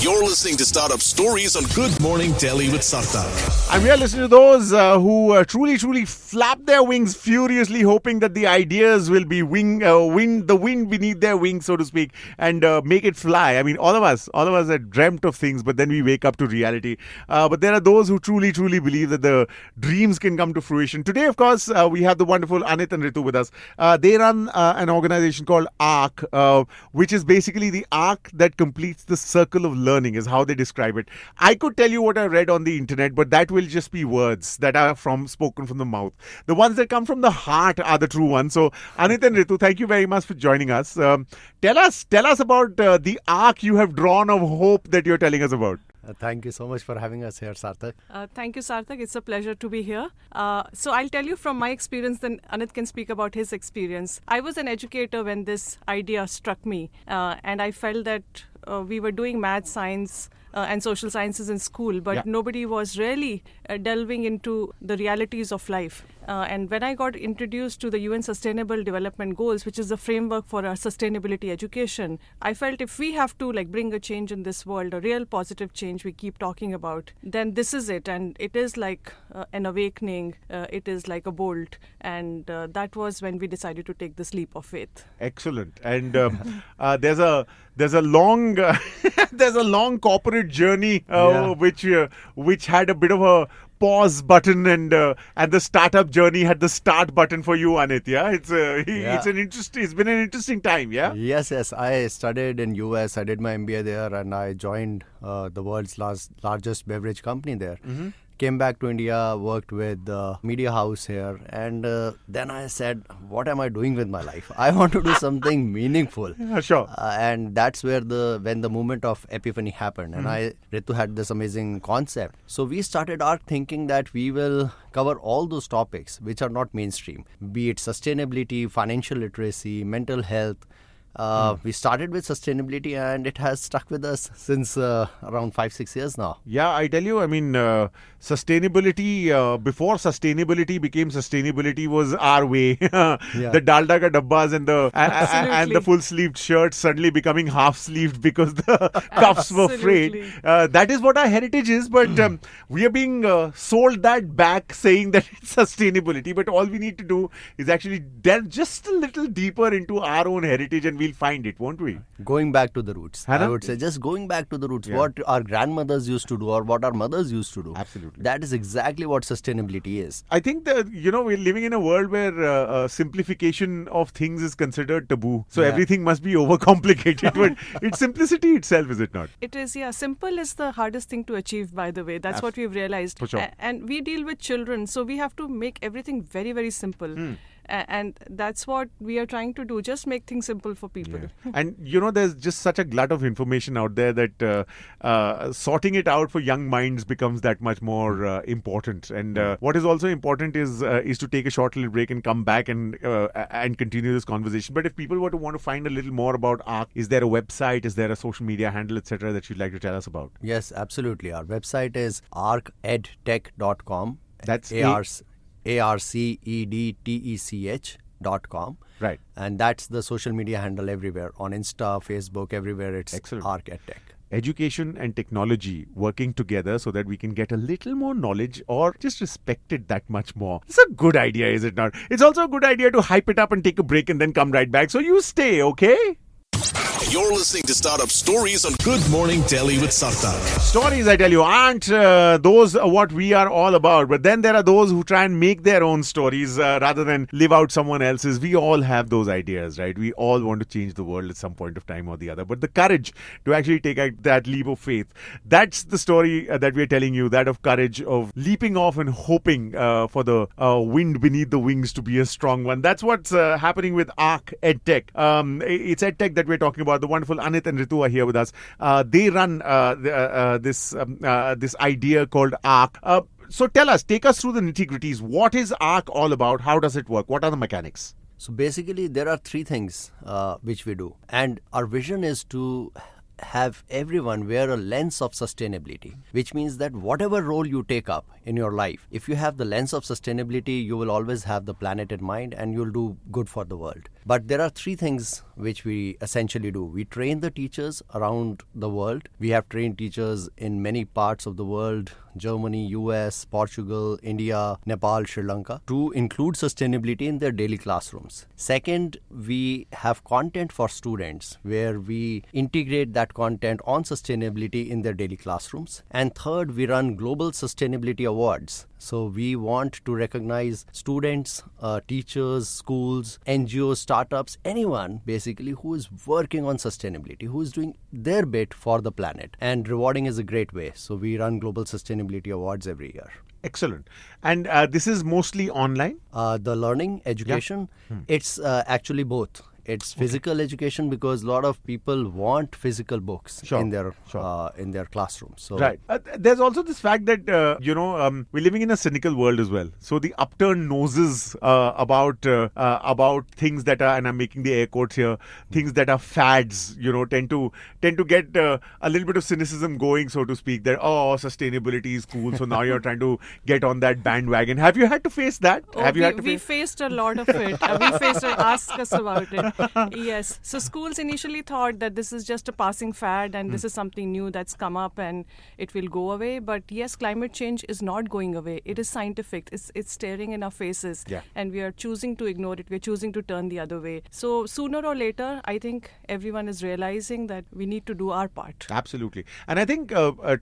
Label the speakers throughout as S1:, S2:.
S1: You're listening to Startup Stories on Good Morning Delhi with Sarthak.
S2: And we are listening to those who truly flap their wings furiously, hoping that the ideas will be the wind beneath their wings, so to speak, and make it fly. I mean, all of us have dreamt of things, but then we wake up to reality. But there are those who truly believe that the dreams can come to fruition. Today, of course, we have the wonderful Anit and Ritu with us. They run an organization called ARC, which is basically the arc that completes the circle of learning, is how they describe it. I could tell you what I read on the internet, but that will just be words that are spoken from the mouth. The ones that come from the heart are the true ones. So, Anit and Ritu, thank you very much for joining us. Tell us about the arc you have drawn of hope that you're telling us about.
S3: Thank you so much for having us here, Sarthak.
S4: Thank you, Sarthak. It's a pleasure to be here. So I'll tell you from my experience, then Anit can speak about his experience. I was an educator when this idea struck me, and I felt that we were doing math, science, and social sciences in school, but nobody was really delving into the realities of life. And when I got introduced to the UN Sustainable Development Goals, which is the framework for our sustainability education, I felt if we have to bring a change in this world, a real positive change we keep talking about, then this is it. And it is like an awakening. It is like a bolt. And that was when we decided to take this leap of faith.
S2: Excellent. And there's a long there's a long corporate journey which had a bit of a pause button, and the startup journey had the start button for you, Anit. It's been an interesting time.
S3: Yes. I studied in US. I did my MBA there, and I joined the world's largest beverage company there. Mm-hmm. Came back to India, worked with the media house here, and then I said, what am I doing with my life? I want to do something meaningful.
S2: Sure.
S3: And that's where when the moment of epiphany happened, and Ritu had this amazing concept. So we started ARC thinking that we will cover all those topics which are not mainstream, be it sustainability, financial literacy, mental health. We started with sustainability, and it has stuck with us since around 5-6 years now.
S2: Yeah, I tell you, I mean, sustainability, before sustainability became sustainability was our way. The dalda ka dabbas and the full-sleeved shirts suddenly becoming half-sleeved because the cuffs were frayed. That is what our heritage is, but we are being sold that back, saying that it's sustainability. But all we need to do is actually delve just a little deeper into our own heritage, and we'll find it, won't we?
S3: Going back to the roots. I would say just going back to the roots. What our grandmothers used to do or what our mothers used to do.
S2: Absolutely.
S3: That is exactly what sustainability is.
S2: I think that, we're living in a world where simplification of things is considered taboo. So everything must be overcomplicated. But it's simplicity itself, is it not?
S4: It is, Simple is the hardest thing to achieve, by the way. That's what we've realized.
S2: For sure.
S4: And we deal with children, so we have to make everything very, very simple. And that's what we are trying to do, just make things simple for people.
S2: Yeah. And there's just such a glut of information out there that sorting it out for young minds becomes that much more important. And what is also important is to take a short little break and come back and continue this conversation. But if people were to want to find a little more about ARC, is there a website, is there a social media handle, etc., that you'd like to tell us about?
S3: Yes, absolutely. Our website is arcedtech.com.
S2: That's
S3: ARCEDTECH.com.
S2: Right.
S3: And that's the social media handle everywhere. On Insta, Facebook, everywhere it's ARC EdTech.
S2: Education and technology working together so that we can get a little more knowledge or just respect it that much more. It's a good idea, is it not? It's also a good idea to hype it up and take a break and then come right back. So you stay, okay?
S1: You're listening to Startup Stories on Good Morning Delhi with Sarthak.
S2: Stories, I tell you, aren't those what we are all about. But then there are those who try and make their own stories rather than live out someone else's. We all have those ideas, right? We all want to change the world at some point of time or the other. But the courage to actually take that leap of faith, that's the story that we're telling you, that of courage, of leaping off and hoping for the wind beneath the wings to be a strong one. That's what's happening with ARC EdTech. It's EdTech that we're talking about. The wonderful Anit and Ritu are here with us. They run this idea called ARC. So take us through the nitty-gritties. What is ARC all about? How does it work? What are the mechanics?
S3: So basically, there are three things which we do. And our vision is to have everyone wear a lens of sustainability, which means that whatever role you take up in your life, if you have the lens of sustainability, you will always have the planet in mind and you'll do good for the world. But there are three things which we essentially do. We train the teachers around the world. We have trained teachers in many parts of the world, Germany, US, Portugal, India, Nepal, Sri Lanka, to include sustainability in their daily classrooms. Second, we have content for students where we integrate that content on sustainability in their daily classrooms. And third, we run global sustainability awards. So we want to recognize students, teachers, schools, NGOs, startups, anyone basically who is working on sustainability, who is doing their bit for the planet. And rewarding is a great way. So we run global sustainability awards every year.
S2: Excellent. And this is mostly online?
S3: The learning, education, it's actually both. It's physical education because a lot of people want physical books in their classrooms. So
S2: right. There's also this fact that we're living in a cynical world as well. So the upturned noses about things that are, and I'm making the air quotes here, things that are fads, tend to get a little bit of cynicism going, so to speak. That sustainability is cool, so now you're trying to get on that bandwagon. Have you had to face that?
S4: We faced a lot of it. Ask us about it. Yes. So schools initially thought that this is just a passing fad and this is something new that's come up and it will go away. But yes, climate change is not going away. It is scientific. It's staring in our faces.
S2: Yeah.
S4: And we are choosing to ignore it. We're choosing to turn the other way. So sooner or later, I think everyone is realizing that we need to do our part.
S2: Absolutely. And I think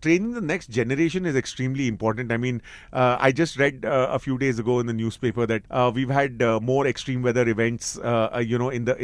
S2: training the next generation is extremely important. I mean, I just read a few days ago in the newspaper that we've had more extreme weather events,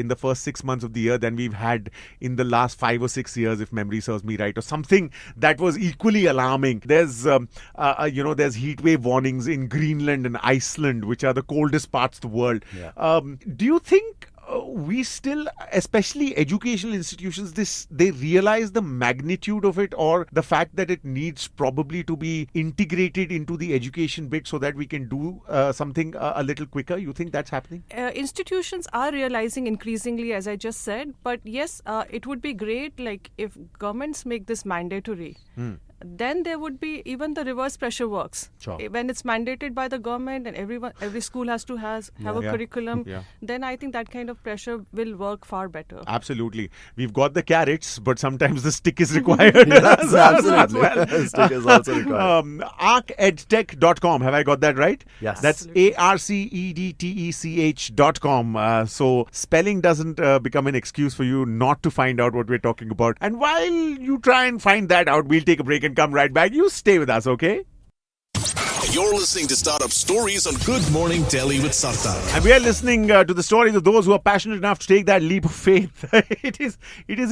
S2: in the first 6 months of the year than we've had in the last 5 or 6 years, if memory serves me right, or something that was equally alarming. There's, there's heat wave warnings in Greenland and Iceland, which are the coldest parts of the world.
S3: Yeah.
S2: Do you think we still, especially educational institutions, they realize the magnitude of it, or the fact that it needs probably to be integrated into the education bit so that we can do something a little quicker? You think that's happening?
S4: Institutions are realizing increasingly, as I just said, but yes, it would be great if governments make this mandatory. Then there would be even the reverse pressure works.
S2: Sure.
S4: When it's mandated by the government and every school has to have a curriculum, then I think that kind of pressure will work far better.
S2: Absolutely. We've got the carrots, but sometimes the stick is required.
S3: Yes, absolutely. Stick is also required.
S2: arcedtech.com. Have I got that right?
S3: Yes.
S2: That's arcedtech.com. So spelling doesn't become an excuse for you not to find out what we're talking about. And while you try and find that out, we'll take a break and come right back. You stay with us, okay?
S1: You're listening to Startup Stories on Good Morning Delhi with Sartar.
S2: And we are listening to the stories of those who are passionate enough to take that leap of faith. It is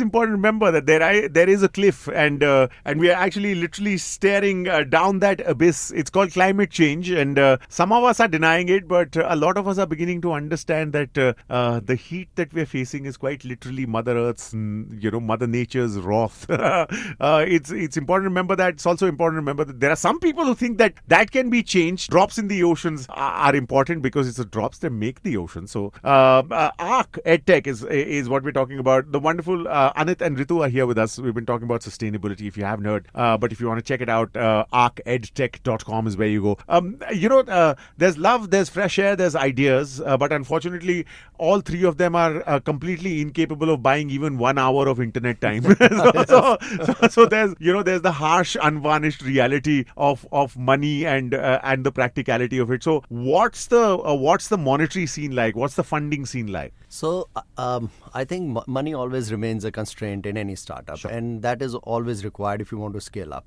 S2: important to remember that there is a cliff, and we are actually literally staring down that abyss. It's called climate change, and some of us are denying it, but a lot of us are beginning to understand that the heat that we're facing is quite literally Mother Earth's, Mother Nature's wrath. It's important to remember that. It's also important to remember that there are some people who think that can be changed. Drops in the oceans are important because it's the drops that make the ocean. So Arc EdTech is what we're talking about. The wonderful Anit and Ritu are here with us. We've been talking about sustainability, if you haven't heard. But if you want to check it out, arcedtech.com is where you go. There's love, there's fresh air, there's ideas. But unfortunately, all three of them are completely incapable of buying even 1 hour of internet time. so there's the harsh, unvarnished reality of money and the practicality of it. So what's the monetary scene like? What's the funding scene like?
S3: So I think money always remains a constraint in any startup,
S2: Sure.
S3: and that is always required if you want to scale up.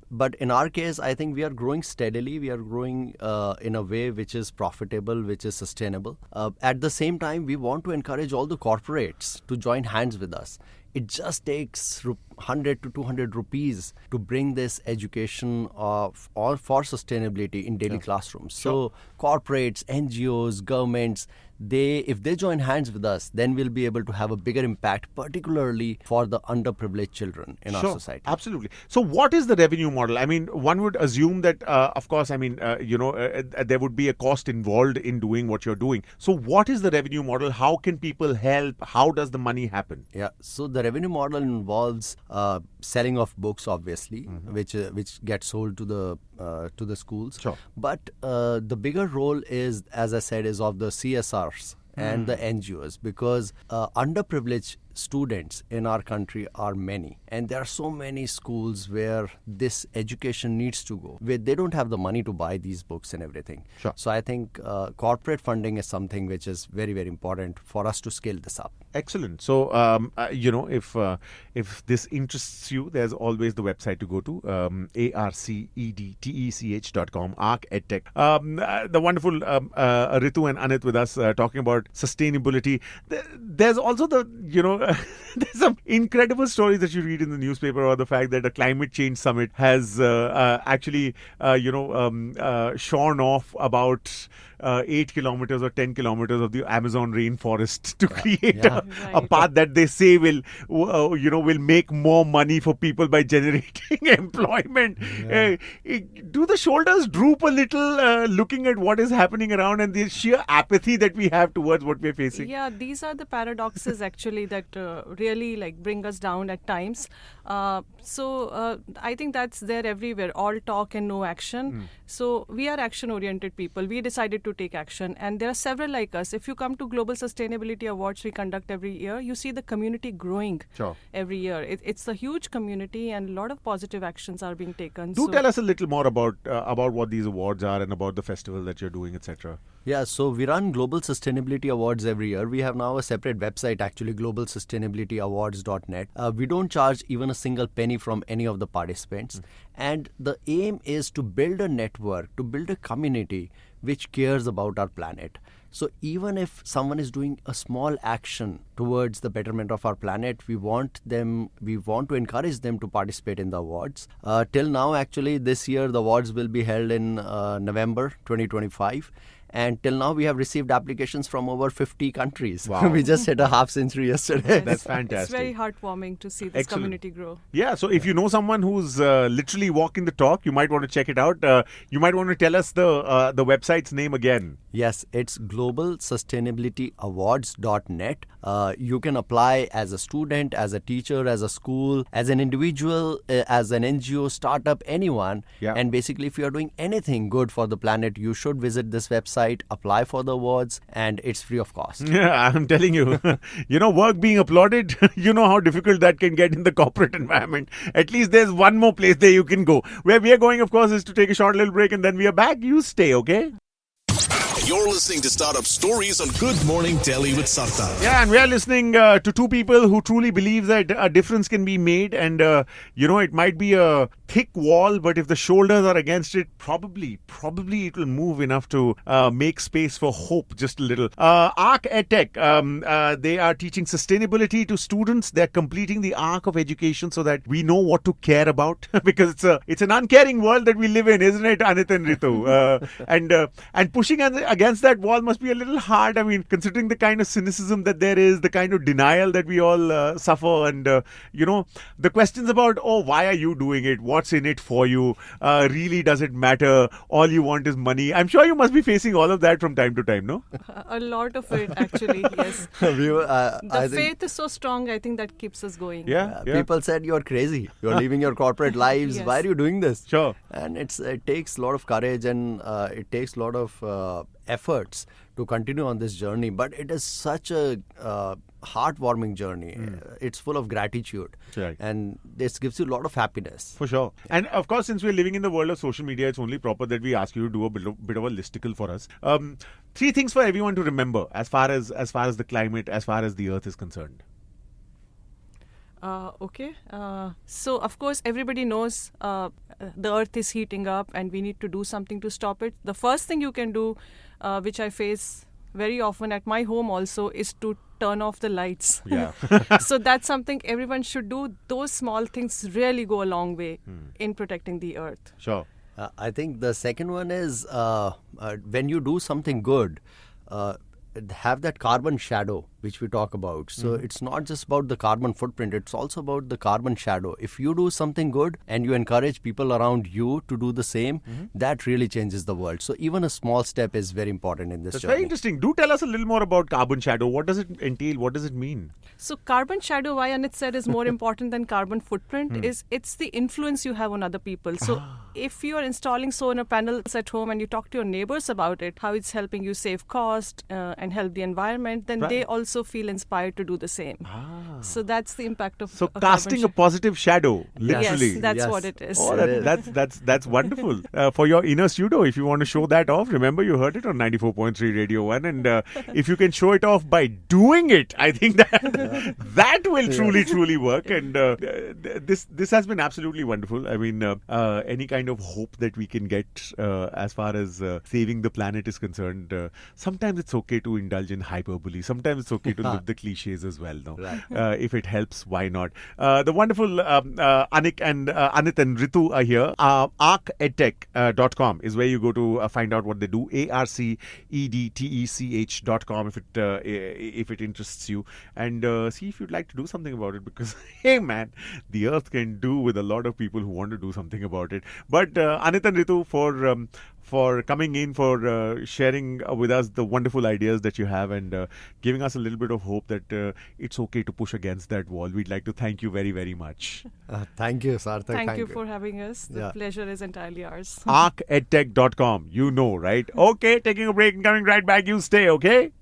S3: But in our case, I think we are growing steadily. We are growing in a way which is profitable, which is sustainable. At the same time, we want to encourage all the corporates to join hands with us. It just takes 100 to 200 rupees to bring this education for sustainability in daily classrooms. So corporates, NGOs, governments, if they join hands with us, then we'll be able to have a bigger impact, particularly for the underprivileged children in our society.
S2: Absolutely. So what is the revenue model? I mean, one would assume that, of course, there would be a cost involved in doing what you're doing. So what is the revenue model? How can people help? How does the money happen?
S3: Yeah. So the revenue model involves selling of books, obviously, which get sold to the schools.
S2: Sure.
S3: But the bigger role is, as I said, is of the CSRs and the NGOs, because underprivileged students in our country are many, and there are so many schools where this education needs to go, where they don't have the money to buy these books and everything.
S2: Sure.
S3: So I think corporate funding is something which is very, very important for us to scale this up.
S2: Excellent. So, if this interests you, there's always the website to go to, arcedtech.com, Arc EdTech. The wonderful Ritu and Anit with us talking about sustainability. There's also there's some incredible stories that you read in the newspaper about the fact that a climate change summit has actually, shorn off about 8 kilometers or 10 kilometers of the Amazon rainforest to create a path that they say will make more money for people by generating employment. Do the shoulders droop a little looking at what is happening around and the sheer apathy that we have towards what we're facing?
S4: Yeah, these are the paradoxes actually that really bring us down at times. So I think that's there everywhere. All talk and no action. So we are action-oriented people. We decided to take action, and there are several like us. If you come to Global Sustainability Awards we conduct every year, you see the community growing every year. It's a huge community, and a lot of positive actions are being taken.
S2: Do tell us a little more about what these awards are and about the festival that you're doing, etc.
S3: Yeah, so we run Global Sustainability Awards every year. We have now a separate website, actually, globalsustainabilityawards.net. We don't charge even a single penny from any of the participants. And the aim is to build a network, to build a community which cares about our planet. So even if someone is doing a small action towards the betterment of our planet, we want to encourage them to participate in the awards. Till now, actually, this year, the awards will be held in November 2025. And till now, we have received applications from over 50 countries.
S2: Wow.
S3: We just hit a half century yesterday.
S2: That's fantastic.
S4: It's very heartwarming to see this community grow.
S2: Yeah, so if you know someone who's literally walking the talk, you might want to check it out. You might want to tell us the website's name again.
S3: Yes, it's globalsustainabilityawards.net. You can apply as a student, as a teacher, as a school, as an individual, as an NGO, startup, anyone.
S2: Yeah.
S3: And basically, if you are doing anything good for the planet, you should visit this website, apply for the awards, and it's free of cost.
S2: Yeah, I'm telling you, work being applauded, you know how difficult that can get in the corporate environment. At least there's one more place there you can go. Where we are going, of course, is to take a short little break and then we are back. You stay, okay?
S1: You're listening to Startup Stories on Good Morning Delhi with Sartar.
S2: Yeah, and we are listening to two people who truly believe that a difference can be made, and it might be a thick wall, but if the shoulders are against it, probably it will move enough to make space for hope just a little. Arc EdTech, they are teaching sustainability to students. They're completing the arc of education so that we know what to care about, because it's an uncaring world that we live in, isn't it, Anit and Ritu? And pushing against that wall must be a little hard. I mean, considering the kind of cynicism that there is, the kind of denial that we all suffer, and the questions about, why are you doing it? What's in it for you? Really, does it matter? All you want is money. I'm sure you must be facing all of that from time to time, no?
S4: A lot of it, actually, yes. The faith is so strong, I think that keeps us going.
S2: Yeah.
S3: People said you're crazy. You're leaving your corporate lives.
S4: Yes.
S3: Why are you doing this?
S2: Sure.
S3: And it takes a lot of courage, and it takes a lot of efforts to continue on this journey. But it is such a heartwarming journey. It's full of gratitude.
S2: Right.
S3: And this gives you a lot of happiness.
S2: For sure. And of course, since we're living in the world of social media, it's only proper that we ask you to do a bit of a listicle for us. 3 things for everyone to remember as far as the climate, as far as the earth is concerned.
S4: Okay. So, of course, everybody knows the earth is heating up and we need to do something to stop it. The first thing you can do, which I face very often at my home also, is to turn off the lights.
S2: Yeah.
S4: So that's something everyone should do. Those small things really go a long way in protecting the earth.
S2: Sure.
S3: I think the second one is when you do something good, have that carbon shadow which we talk about. So it's not just about the carbon footprint, it's also about the carbon shadow. If you do something good and you encourage people around you to do the same, that really changes the world. So even a small step is very important in this
S2: That's
S3: journey.
S2: very interesting. Do tell us a little more about carbon shadow. What does it entail? What does it mean?
S4: So carbon shadow, why Anit said is more important than carbon footprint, is it's the influence you have on other people. So if you are installing solar panels at home and you talk to your neighbors about it, how it's helping you save cost and help the environment, then they also feel inspired to do the same. So that's the impact of
S2: So
S4: a
S2: casting a
S4: carbon
S2: positive shadow, literally.
S4: Yes, that's
S3: Yes.
S4: what it is.
S2: Oh, that's wonderful. For your inner pseudo, if you want to show that off, remember you heard it on 94.3 Radio 1. And if you can show it off by doing it, I think that will truly work. And this has been absolutely wonderful. I mean, any kind of hope that we can get as far as saving the planet is concerned, sometimes it's okay to indulge in hyperbole. Sometimes it's okay to live the cliches as well. No?
S3: Right.
S2: If it helps, why not? The wonderful Anit and Ritu are here. arcedtech.com is where you go to find out what they do. arcedtech.com if it interests you, and see if you'd like to do something about it, because hey man, the earth can do with a lot of people who want to do something about it. But Anit and Ritu, for coming in, for sharing with us the wonderful ideas that you have, and giving us a little bit of hope that it's okay to push against that wall. We'd like to thank you very, very much.
S3: Thank you, Sarthak.
S4: Thank you for having us. The
S3: Yeah.
S4: pleasure is entirely ours.
S2: arcedtech.com, you know, right? Okay, taking a break and coming right back. You stay, okay?